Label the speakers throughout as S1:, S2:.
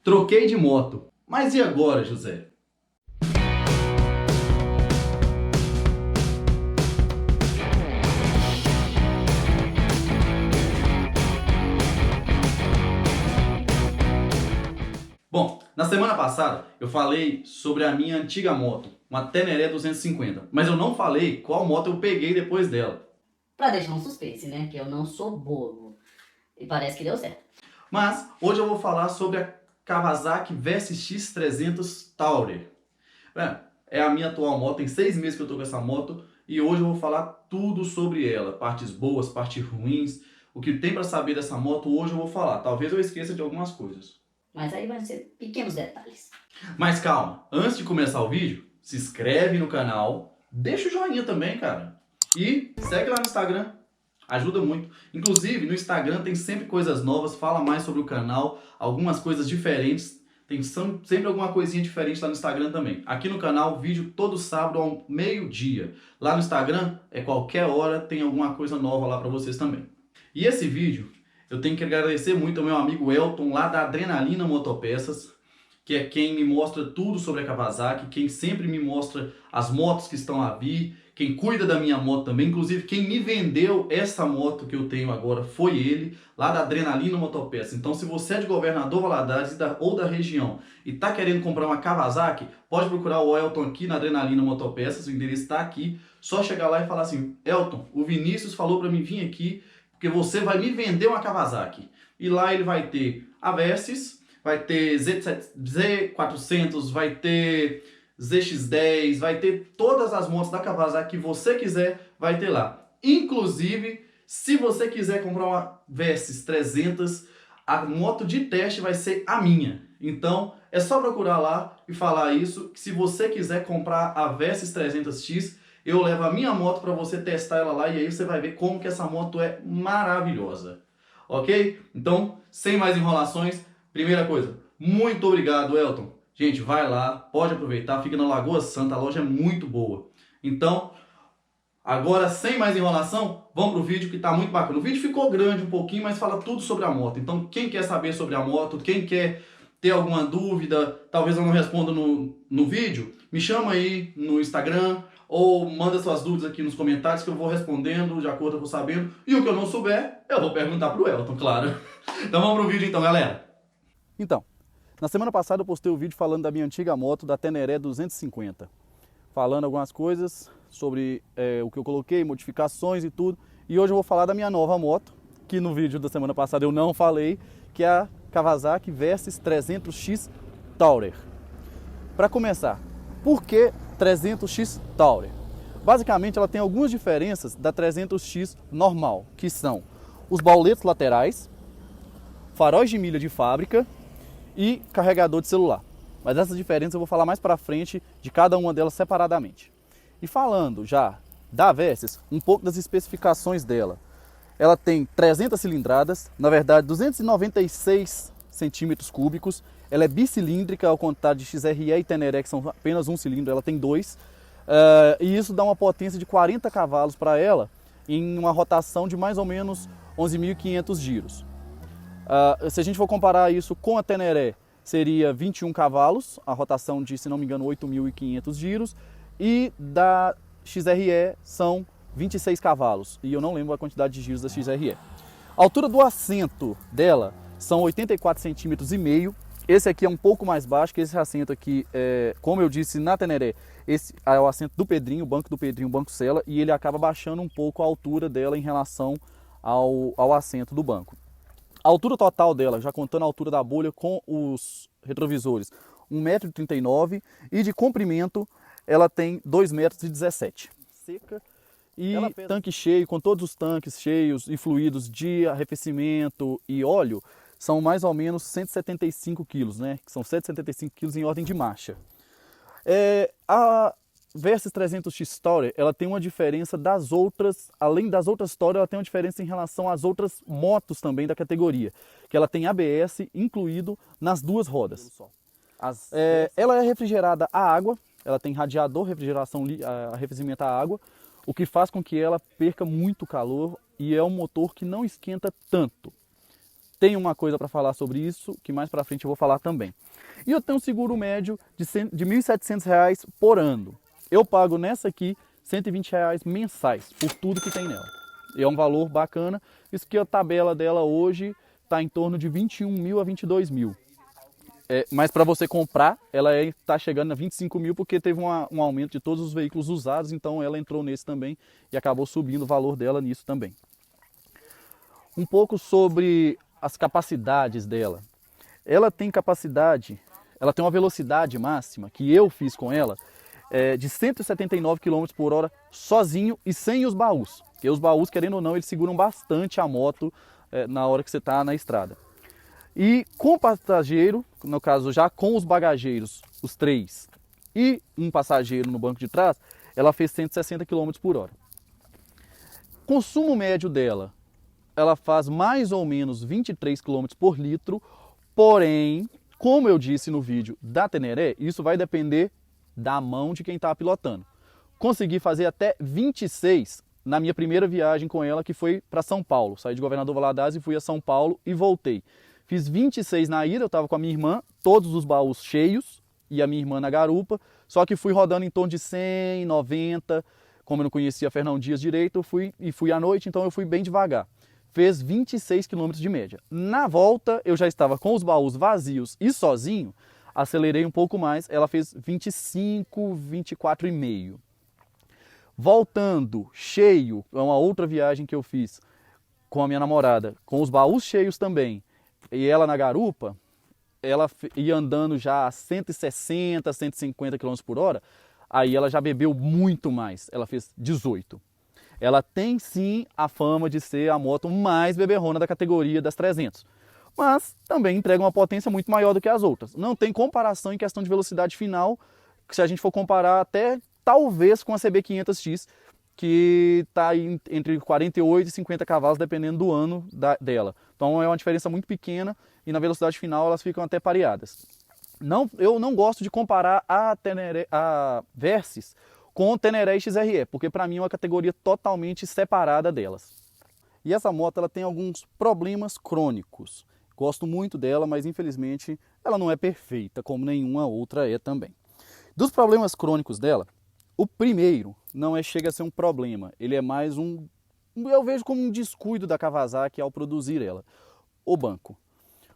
S1: Troquei de moto. Mas e agora, José? Bom, na semana passada eu falei sobre a minha antiga moto, uma Teneré 250, mas eu não falei qual moto eu peguei depois dela.
S2: Pra deixar um suspense, né? Que eu não sou bobo. E parece que deu certo.
S1: Mas hoje eu vou falar sobre a Kawasaki VSX 300 Tourer. É a minha atual moto, tem 6 meses que eu tô com essa moto e hoje eu vou falar tudo sobre ela, partes boas, partes ruins, o que tem para saber dessa moto hoje eu vou falar. Talvez eu esqueça de algumas coisas.
S2: Mas aí vai ser pequenos detalhes.
S1: Mas calma, antes de começar o vídeo, se inscreve no canal, deixa o joinha também, cara. E segue lá no Instagram, ajuda muito. Inclusive, no Instagram tem sempre coisas novas, fala mais sobre o canal, algumas coisas diferentes. Tem sempre alguma coisinha diferente lá no Instagram também. Aqui no canal, vídeo todo sábado ao meio-dia. Lá no Instagram, é qualquer hora, tem alguma coisa nova lá pra vocês também. E esse vídeo, eu tenho que agradecer muito ao meu amigo Elton, lá da Adrenalina Motopeças, que é quem me mostra tudo sobre a Kawasaki, quem sempre me mostra as motos que estão a vir, quem cuida da minha moto também. Inclusive, quem me vendeu essa moto que eu tenho agora foi ele, lá da Adrenalina Motopeças. Então, se você é de Governador Valadares ou da região e está querendo comprar uma Kawasaki, pode procurar o Elton aqui na Adrenalina Motopeças, o endereço está aqui. Só chegar lá e falar assim: Elton, o Vinícius falou para mim vir aqui porque você vai me vender uma Kawasaki. E lá ele vai ter a Versys, vai ter Z400, vai ter ZX10, vai ter todas as motos da Kawasaki que você quiser, vai ter lá. Inclusive, se você quiser comprar uma Versys 300, a moto de teste vai ser a minha. Então, é só procurar lá e falar isso, que se você quiser comprar a Versys 300X, eu levo a minha moto para você testar ela lá e aí você vai ver como que essa moto é maravilhosa. Ok? Então, sem mais enrolações, primeira coisa, muito obrigado, Elton. Gente, vai lá, pode aproveitar, fica na Lagoa Santa, a loja é muito boa. Então, agora sem mais enrolação, vamos pro vídeo que tá muito bacana. O vídeo ficou grande um pouquinho, mas fala tudo sobre a moto. Então, quem quer saber sobre a moto, quem quer ter alguma dúvida, talvez eu não responda no vídeo, me chama aí no Instagram ou manda suas dúvidas aqui nos comentários que eu vou respondendo de acordo com o que eu vou sabendo. E o que eu não souber, eu vou perguntar pro Elton, claro. Então vamos pro vídeo então, galera.
S3: Então, na semana passada eu postei o vídeo falando da minha antiga moto, da Teneré 250. Falando algumas coisas sobre o que eu coloquei, modificações e tudo. E hoje eu vou falar da minha nova moto, que no vídeo da semana passada eu não falei, que é a Kawasaki Versys 300X Tourer. Para começar, por que 300X Tourer? Basicamente ela tem algumas diferenças da 300X normal, que são os bauletos laterais, faróis de milha de fábrica e carregador de celular. Mas essas diferenças eu vou falar mais para frente de cada uma delas separadamente. E falando já da Versys, um pouco das especificações dela. Ela tem 300 cilindradas, na verdade 296 centímetros cúbicos. Ela é bicilíndrica, ao contrário de XRE e Teneré, que são apenas um cilindro, ela tem dois. E isso dá uma potência de 40 cavalos para ela, em uma rotação de mais ou menos 11.500 giros. Se a gente for comparar isso com a Teneré, seria 21 cavalos, a rotação de, se não me engano, 8.500 giros, e da XRE são 26 cavalos, e eu não lembro a quantidade de giros da XRE. A altura do assento dela são 84 centímetros e meio. Esse aqui é um pouco mais baixo, que esse assento aqui, como eu disse na Teneré, esse é o assento do Pedrinho, o banco do Pedrinho, o banco Sela, e ele acaba baixando um pouco a altura dela em relação ao assento do banco. A altura total dela, já contando a altura da bolha com os retrovisores, 1,39 m, e de comprimento ela tem 2,17 m. Seca. E tanque cheio, com todos os tanques cheios e fluidos de arrefecimento e óleo, são mais ou menos 175 kg, né? Que são 175 kg em ordem de marcha. A Versys 300X Tourer, ela tem uma diferença das outras, além das outras Tourer, ela tem uma diferença em relação às outras motos também da categoria, que ela tem ABS incluído nas duas rodas. Ela é refrigerada a água, ela tem radiador, refrigeração, arrefecimento a água, o que faz com que ela perca muito calor e é um motor que não esquenta tanto. Tem uma coisa para falar sobre isso, que mais para frente eu vou falar também. E eu tenho um seguro médio de R$ 1.700 por ano. Eu pago nessa aqui R$ 120 mensais por tudo que tem nela. E é um valor bacana. Isso que a tabela dela hoje está em torno de 21 mil a 22 mil. Mas para você comprar, ela está chegando a 25 mil porque teve um aumento de todos os veículos usados, então ela entrou nesse também e acabou subindo o valor dela nisso também. Um pouco sobre as capacidades dela. Ela tem capacidade, ela tem uma velocidade máxima que eu fiz com ela de 179 km por hora sozinho e sem os baús. Porque os baús, querendo ou não, eles seguram bastante a moto na hora que você está na estrada. E com o passageiro, no caso já com os bagageiros, os 3, e um passageiro no banco de trás, ela fez 160 km por hora. Consumo médio dela, ela faz mais ou menos 23 km por litro, porém, como eu disse no vídeo da Teneré, isso vai depender da mão de quem está pilotando. Consegui fazer até 26 na minha primeira viagem com ela, que foi para São Paulo. Saí de Governador Valadares e fui a São Paulo e voltei. Fiz 26 na ida, eu estava com a minha irmã, todos os baús cheios, e a minha irmã na garupa, só que fui rodando em torno de 100, 90, como eu não conhecia Fernão Dias direito, eu fui à noite, então eu fui bem devagar. Fez 26 km de média. Na volta, eu já estava com os baús vazios e sozinho, acelerei um pouco mais, ela fez 25, 24,5. Voltando, cheio, é uma outra viagem que eu fiz com a minha namorada, com os baús cheios também, e ela na garupa, ela ia andando já a 160, 150 km por hora, aí ela já bebeu muito mais, ela fez 18. Ela tem sim a fama de ser a moto mais beberrona da categoria das 300, mas também entrega uma potência muito maior do que as outras. Não tem comparação em questão de velocidade final, que se a gente for comparar até talvez com a CB500X, que está entre 48 e 50 cavalos, dependendo do ano dela. Então é uma diferença muito pequena e na velocidade final elas ficam até pareadas. Eu não gosto de comparar a Versys com o Teneré XRE, porque para mim é uma categoria totalmente separada delas. E essa moto ela tem alguns problemas crônicos. Gosto muito dela, mas infelizmente ela não é perfeita, como nenhuma outra é também. Dos problemas crônicos dela, o primeiro não chega a ser um problema, ele é mais eu vejo como um descuido da Kawasaki ao produzir ela. O banco.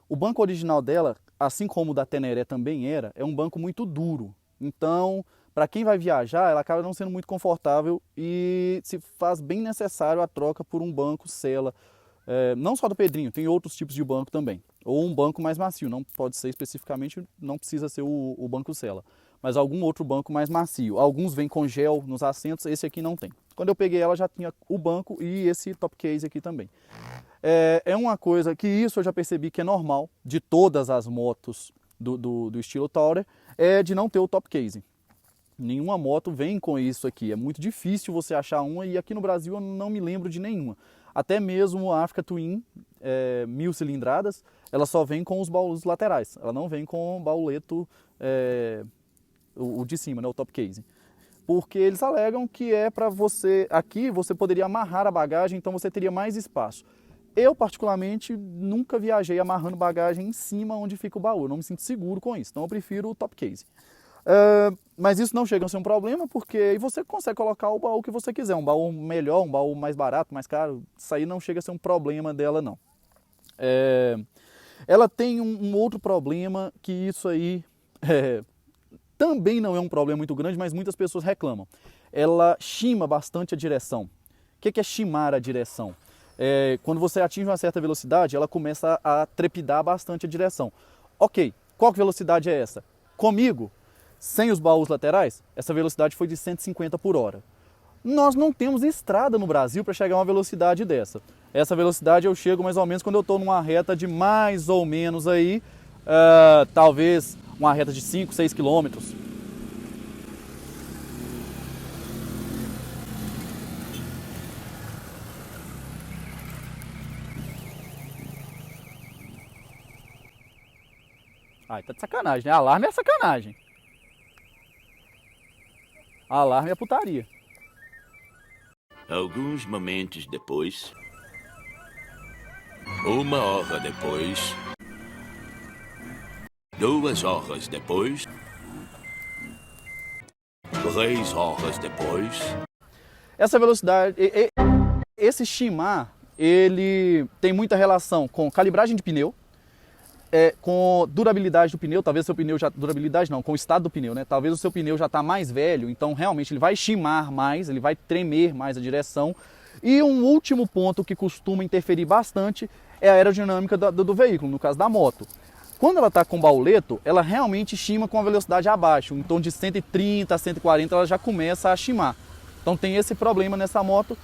S3: O banco original dela, assim como o da Teneré também é um banco muito duro. Então, para quem vai viajar, ela acaba não sendo muito confortável e se faz bem necessário a troca por um banco Sella. Não só do Pedrinho, tem outros tipos de banco também. Ou um banco mais macio, não pode ser especificamente, não precisa ser o banco Sella, mas algum outro banco mais macio. Alguns vêm com gel nos assentos, esse aqui não tem. Quando eu peguei ela já tinha o banco e esse top case aqui também. É uma coisa que isso eu já percebi que é normal de todas as motos do estilo Tourer, é de não ter o top case. Nenhuma moto vem com isso aqui, é muito difícil você achar uma e aqui no Brasil eu não me lembro de nenhuma. Até mesmo a Africa Twin, 1000 cilindradas, ela só vem com os baús laterais, ela não vem com o bauleto, o de cima, né, o top case. Porque eles alegam que é para você, aqui você poderia amarrar a bagagem, então você teria mais espaço. Eu, particularmente, nunca viajei amarrando bagagem em cima onde fica o baú, eu não me sinto seguro com isso, então eu prefiro o top case. Mas isso não chega a ser um problema, porque aí você consegue colocar o baú que você quiser, um baú melhor, um baú mais barato, mais caro, isso aí não chega a ser um problema dela não. Ela tem um outro problema, que isso aí também não é um problema muito grande, mas muitas pessoas reclamam. Ela chima bastante a direção. O que é chimar a direção? Quando você atinge uma certa velocidade, ela começa a trepidar bastante a direção. Ok, qual velocidade é essa? Comigo, sem os baús laterais, essa velocidade foi de 150 por hora. Nós não temos estrada no Brasil para chegar a uma velocidade dessa. Essa velocidade eu chego mais ou menos quando eu estou numa reta de mais ou menos aí, talvez uma reta de 5, 6 quilômetros. Ai, tá de sacanagem, né? Alarme é sacanagem. Alarme é putaria.
S4: Alguns momentos depois... Uma hora depois. 2 horas depois. 3 horas depois.
S3: Essa velocidade, esse Shimar, ele tem muita relação com calibragem de pneu, com durabilidade do pneu. Talvez o seu pneu já... Durabilidade não, com o estado do pneu, né? Talvez o seu pneu já está mais velho, então realmente ele vai shimar mais, ele vai tremer mais a direção. E um último ponto que costuma interferir bastante é a aerodinâmica do veículo, no caso da moto. Quando ela está com bauleto, ela realmente shima com a velocidade abaixo, em torno de 130 a 140 ela já começa a shimar. Então tem esse problema nessa moto,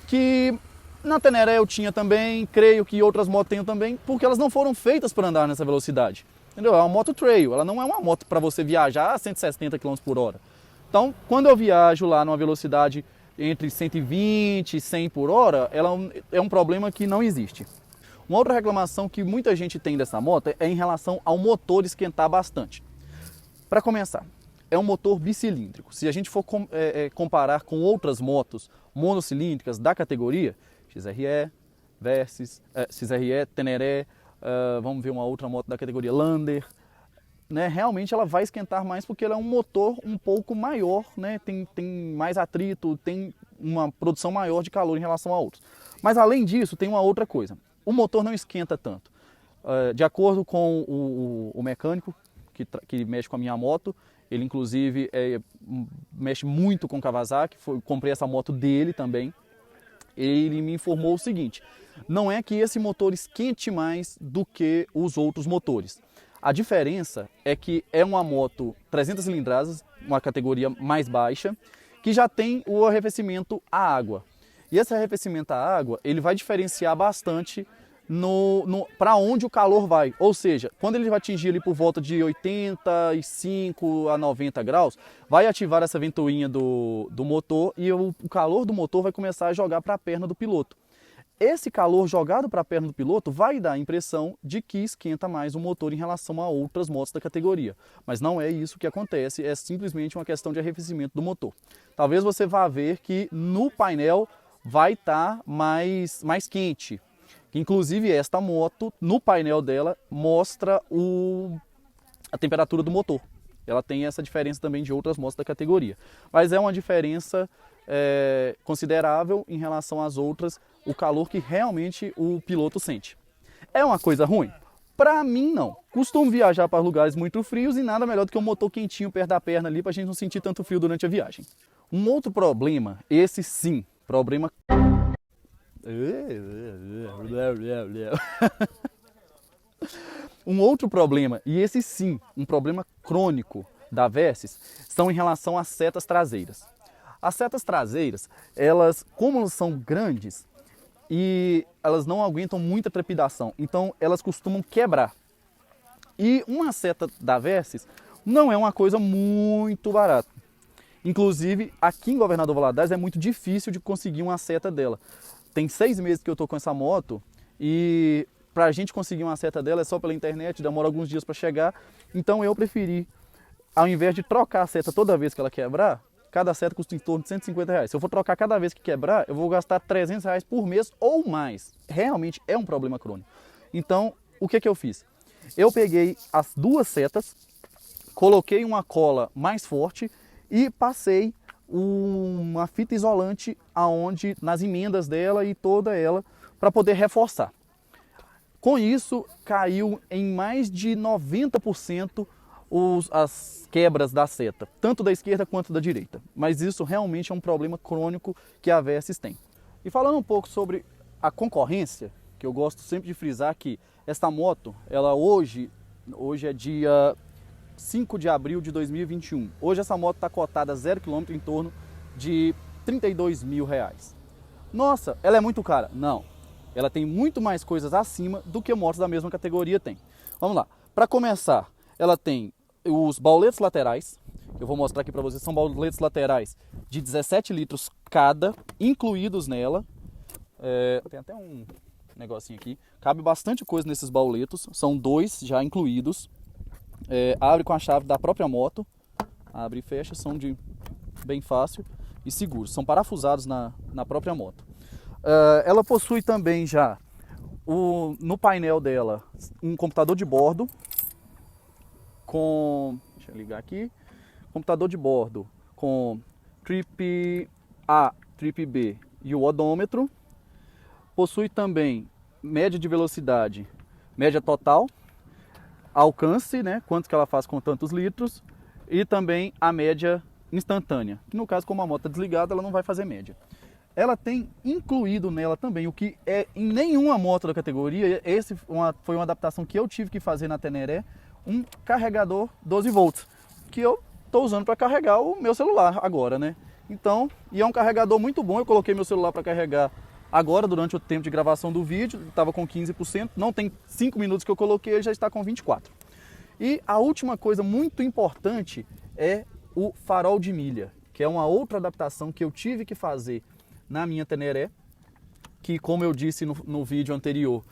S3: que na Teneré eu tinha também, creio que outras motos tenham também, porque elas não foram feitas para andar nessa velocidade. Entendeu? É uma moto trail, ela não é uma moto para você viajar a 160 km por hora. Então, quando eu viajo lá numa velocidade entre 120 e 100 por hora, ela é um problema que não existe. Uma outra reclamação que muita gente tem dessa moto é em relação ao motor esquentar bastante. Para começar, é um motor bicilíndrico. Se a gente for comparar com outras motos monocilíndricas da categoria, XRE, Versys, XRE, Teneré, vamos ver uma outra moto da categoria Lander, né? Realmente ela vai esquentar mais porque ela é um motor um pouco maior, né? Tem mais atrito, tem uma produção maior de calor em relação a outros. Mas além disso, tem uma outra coisa. O motor não esquenta tanto. De acordo com o mecânico que mexe com a minha moto, ele inclusive mexe muito com Kawasaki, comprei essa moto dele também. Ele me informou o seguinte: não é que esse motor esquente mais do que os outros motores. A diferença é que é uma moto 300 cilindradas, uma categoria mais baixa, que já tem o arrefecimento à água. E esse arrefecimento à água, ele vai diferenciar bastante para onde o calor vai. Ou seja, quando ele vai atingir ali por volta de 85 a 90 graus, vai ativar essa ventoinha do motor e o calor do motor vai começar a jogar para a perna do piloto. Esse calor jogado para a perna do piloto vai dar a impressão de que esquenta mais o motor em relação a outras motos da categoria. Mas não é isso que acontece, é simplesmente uma questão de arrefecimento do motor. Talvez você vá ver que no painel vai estar mais quente. Inclusive esta moto, no painel dela, mostra a temperatura do motor. Ela tem essa diferença também de outras motos da categoria. Mas é uma diferença considerável em relação às outras, o calor que realmente o piloto sente. É uma coisa ruim? Para mim, não. Costumo viajar para lugares muito frios e nada melhor do que um motor quentinho perto da perna ali para a gente não sentir tanto frio durante a viagem. Um outro problema, esse sim, problema... Um outro problema, e esse sim, um problema crônico da Versys, são em relação às setas traseiras. As setas traseiras, elas, como elas são grandes e elas não aguentam muita trepidação, então elas costumam quebrar. E uma seta da Versys não é uma coisa muito barata. Inclusive, aqui em Governador Valadares é muito difícil de conseguir uma seta dela. Tem 6 meses que eu estou com essa moto e para a gente conseguir uma seta dela é só pela internet, demora alguns dias para chegar. Então eu preferi, ao invés de trocar a seta toda vez que ela quebrar, cada seta custa em torno de R$150. Se eu for trocar cada vez que quebrar, eu vou gastar R$300 por mês ou mais. Realmente é um problema crônico. Então, o que eu fiz? Eu peguei as 2 setas, coloquei uma cola mais forte e passei uma fita isolante nas emendas dela e toda ela para poder reforçar. Com isso, caiu em mais de 90% as quebras da seta, tanto da esquerda quanto da direita. Mas isso realmente é um problema crônico que a Versys tem. E falando um pouco sobre a concorrência, que eu gosto sempre de frisar que esta moto, ela hoje é dia 5 de abril de 2021. Hoje essa moto está cotada 0 km em torno de R$32 mil. Nossa, ela é muito cara? Não. Ela tem muito mais coisas acima do que motos da mesma categoria tem. Vamos lá. Para começar, ela tem os bauletos laterais. Eu vou mostrar aqui para vocês. São bauletos laterais de 17 litros cada, incluídos nela. Tem até um negocinho aqui. Cabe bastante coisa nesses bauletos. São 2 já incluídos. Abre com a chave da própria moto, abre e fecha, são de bem fácil e seguro, são parafusados na própria moto. Ela possui também já no painel dela um computador de bordo com, deixa eu ligar aqui, computador de bordo com trip A, trip B e o odômetro. Possui também média de velocidade, média total, alcance, né, quanto que ela faz com tantos litros, e também a média instantânea, que no caso, como a moto está desligada, ela não vai fazer média. Ela tem incluído nela também, o que é em nenhuma moto da categoria, foi uma adaptação que eu tive que fazer na Teneré, um carregador 12 volts, que eu estou usando para carregar o meu celular agora, né? Então, e é um carregador muito bom, eu coloquei meu celular para carregar agora, durante o tempo de gravação do vídeo, estava com 15%, não tem 5 minutos que eu coloquei, ele já está com 24%. E a última coisa muito importante é o farol de milha, que é uma outra adaptação que eu tive que fazer na minha Teneré, que, como eu disse no vídeo anterior,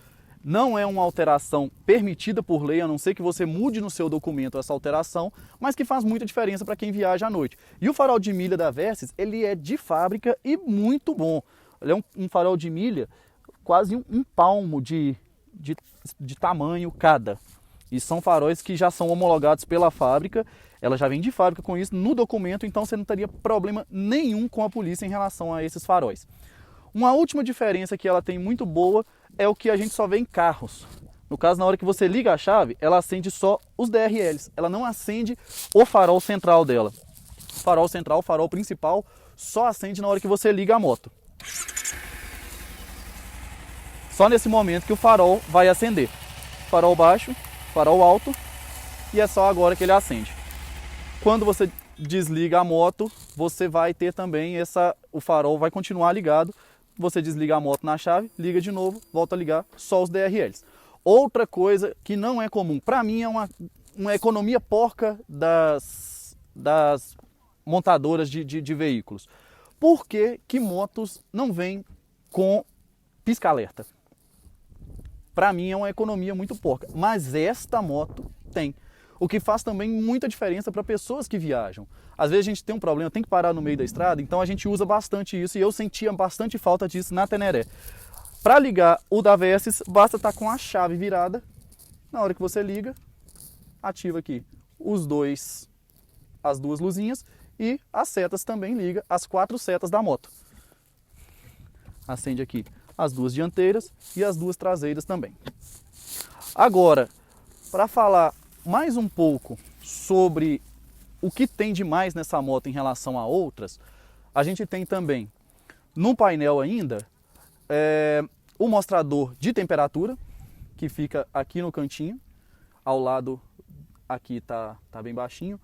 S3: não é uma alteração permitida por lei, a não ser que você mude no seu documento essa alteração, mas que faz muita diferença para quem viaja à noite. E o farol de milha da Versys, ele é de fábrica e muito bom. Ele é um farol de milha, quase um palmo de tamanho cada. E são faróis que já são homologados pela fábrica, ela já vem de fábrica com isso no documento, então você não teria problema nenhum com a polícia em relação a esses faróis. Uma última diferença que ela tem muito boa é o que a gente só vê em carros. No caso, na hora que você liga a chave, ela acende só os DRLs, ela não acende o farol central dela. O farol central, o farol principal, só acende na hora que você liga a moto. Só nesse momento que o farol vai acender. Farol baixo, farol alto, e é só agora que ele acende. Quando você desliga a moto, você vai ter também o farol vai continuar ligado. Você desliga a moto na chave, liga de novo, volta a ligar, só os DRLs. Outra coisa que não é comum, para mim é uma economia porca das montadoras de veículos. Por que que motos não vêm com pisca-alerta? Para mim é uma economia muito porca, mas esta moto tem. O que faz também muita diferença para pessoas que viajam. Às vezes a gente tem um problema, tem que parar no meio da estrada, então a gente usa bastante isso e eu sentia bastante falta disso na Teneré. Para ligar o da Versys, basta estar com a chave virada. Na hora que você liga, ativa aqui as duas luzinhas e as setas também liga, as 4 setas da moto. Acende aqui as 2 dianteiras e as 2 traseiras também. Agora, para falar mais um pouco sobre o que tem de mais nessa moto em relação a outras, a gente tem também no painel ainda o mostrador de temperatura, que fica aqui no cantinho, ao lado aqui tá bem baixinho.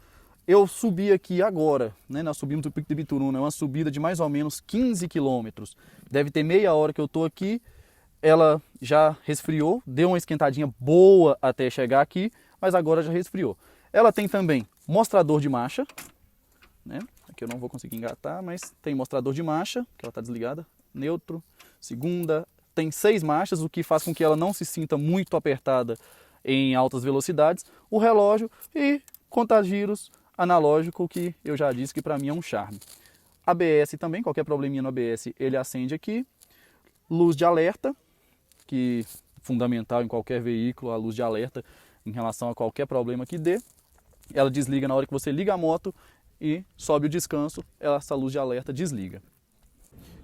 S3: Eu subi aqui agora, né, nós subimos do Pico de Bituruna, é uma subida de mais ou menos 15 quilômetros. Deve ter meia hora que eu tô aqui, ela já resfriou, deu uma esquentadinha boa até chegar aqui, mas agora já resfriou. Ela tem também mostrador de marcha, né? Aqui eu não vou conseguir engatar, mas tem mostrador de marcha, que ela está desligada, neutro, segunda, tem 6 marchas, o que faz com que ela não se sinta muito apertada em altas velocidades, o relógio e contagiros analógico, que eu já disse que para mim é um charme. ABS também, qualquer probleminha no ABS ele acende aqui, luz de alerta, que é fundamental em qualquer veículo, a luz de alerta em relação a qualquer problema que dê. Ela desliga na hora que você liga a moto e sobe o descanso, essa luz de alerta desliga.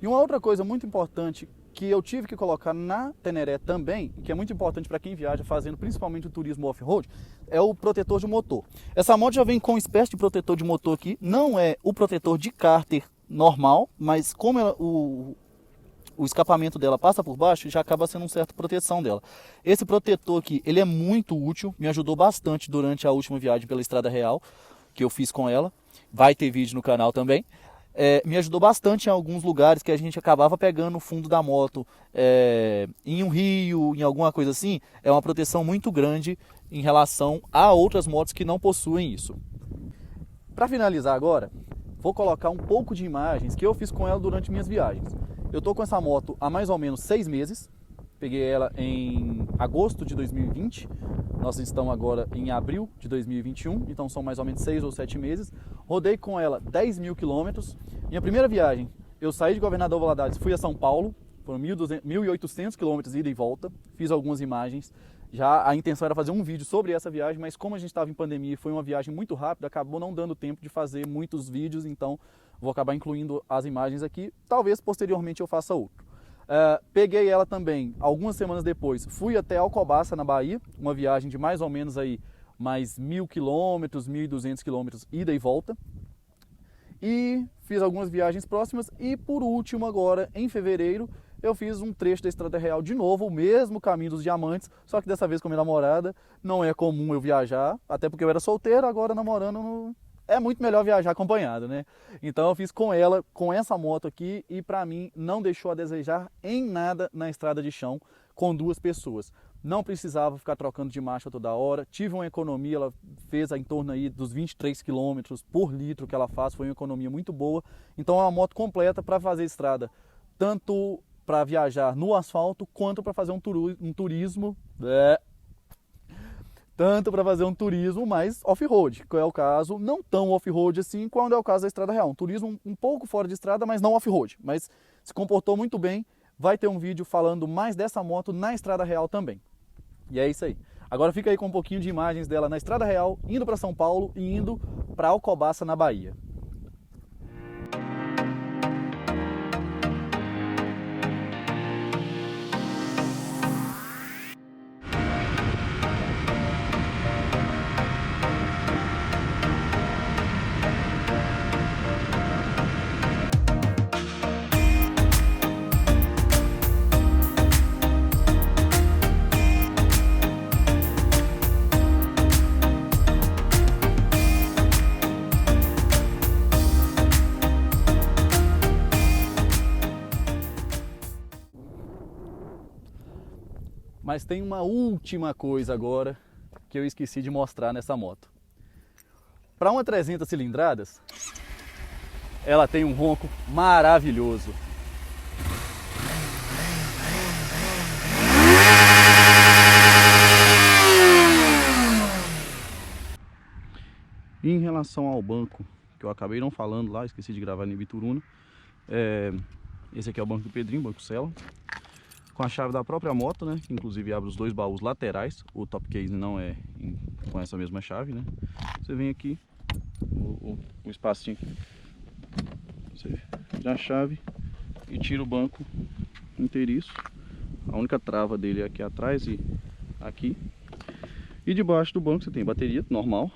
S3: E uma outra coisa muito importante que eu tive que colocar na Teneré também, que é muito importante para quem viaja fazendo principalmente o turismo off-road, é o protetor de motor. Essa moto já vem com uma espécie de protetor de motor aqui, não é o protetor de cárter normal, mas como o escapamento dela passa por baixo, já acaba sendo uma certa proteção dela. Esse protetor aqui, ele é muito útil, me ajudou bastante durante a última viagem pela Estrada Real, que eu fiz com ela. Vai ter vídeo no canal também. Me ajudou bastante em alguns lugares que a gente acabava pegando o fundo da moto, em um rio, em alguma coisa assim. É uma proteção muito grande em relação a outras motos que não possuem isso. Para finalizar agora, vou colocar um pouco de imagens que eu fiz com ela durante minhas viagens. Eu estou com essa moto há mais ou menos 6 meses. Peguei ela em agosto de 2020. Nós estamos agora em abril de 2021, então são mais ou menos 6 ou 7 meses. Rodei com ela 10 mil quilômetros. Minha primeira viagem, eu saí de Governador Valadares, fui a São Paulo. Foram 1.800 quilômetros ida e volta. Fiz algumas imagens. Já a intenção era fazer um vídeo sobre essa viagem, mas como a gente estava em pandemia e foi uma viagem muito rápida, acabou não dando tempo de fazer muitos vídeos, então vou acabar incluindo as imagens aqui. Talvez posteriormente eu faça outro. Peguei ela também algumas semanas depois, fui até Alcobaça, na Bahia, uma viagem de mais ou menos aí mais 1.000 quilômetros, 1.200 quilômetros ida e volta. E fiz algumas viagens próximas e por último agora, em fevereiro, eu fiz um trecho da Estrada Real de novo, o mesmo caminho dos diamantes, só que dessa vez com minha namorada. Não é comum eu viajar, até porque eu era solteiro, agora namorando é muito melhor viajar acompanhado, né? Então eu fiz com ela, com essa moto aqui, e pra mim não deixou a desejar em nada na estrada de chão com duas pessoas. Não precisava ficar trocando de marcha toda hora, tive uma economia, ela fez em torno aí dos 23 km por litro que ela faz, foi uma economia muito boa. Então é uma moto completa para fazer estrada, tanto para viajar no asfalto, quanto para fazer um turismo, tanto para fazer um turismo mais off-road, que é o caso, não tão off-road assim, quando é o caso da Estrada Real. Um turismo um pouco fora de estrada, mas não off-road, mas se comportou muito bem. Vai ter um vídeo falando mais dessa moto na Estrada Real também. E é isso aí. Agora fica aí com um pouquinho de imagens dela na Estrada Real, indo para São Paulo e indo para Alcobaça, na Bahia. Mas tem uma última coisa agora que eu esqueci de mostrar nessa moto. Para uma 300 cilindradas, ela tem um ronco maravilhoso. E em relação ao banco, que eu acabei não falando lá, esqueci de gravar em Bituruna, esse aqui é o banco do Pedrinho, banco Sela, com a chave da própria moto, né? Que inclusive abre os dois baús laterais. O top case não é com essa mesma chave, né? Você vem aqui, o espacinho, você vira a chave e tira o banco inteiriço. A única trava dele é aqui atrás e aqui. E debaixo do banco você tem bateria normal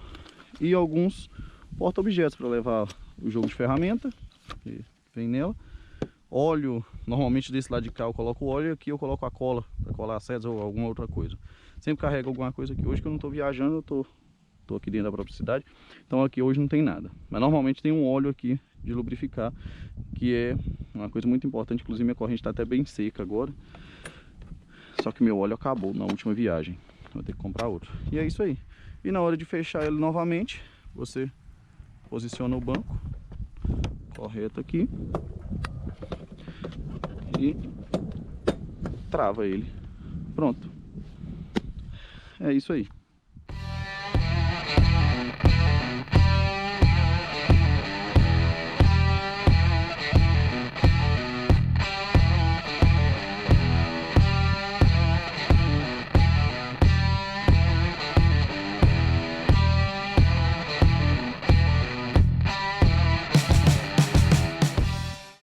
S3: e alguns porta-objetos para levar o jogo de ferramenta que vem nela. Óleo, normalmente desse lado de cá eu coloco o óleo e aqui eu coloco a cola para colar as setas ou alguma outra coisa. Sempre carrego alguma coisa aqui. Hoje que eu não estou viajando, eu tô aqui dentro da própria cidade, então aqui hoje não tem nada. Mas normalmente tem um óleo aqui de lubrificar, que é uma coisa muito importante. Inclusive minha corrente está até bem seca agora, só que meu óleo acabou na última viagem, vou ter que comprar outro. E é isso aí. E na hora de fechar ele novamente, você posiciona o banco correto aqui e trava ele. Pronto. É isso aí.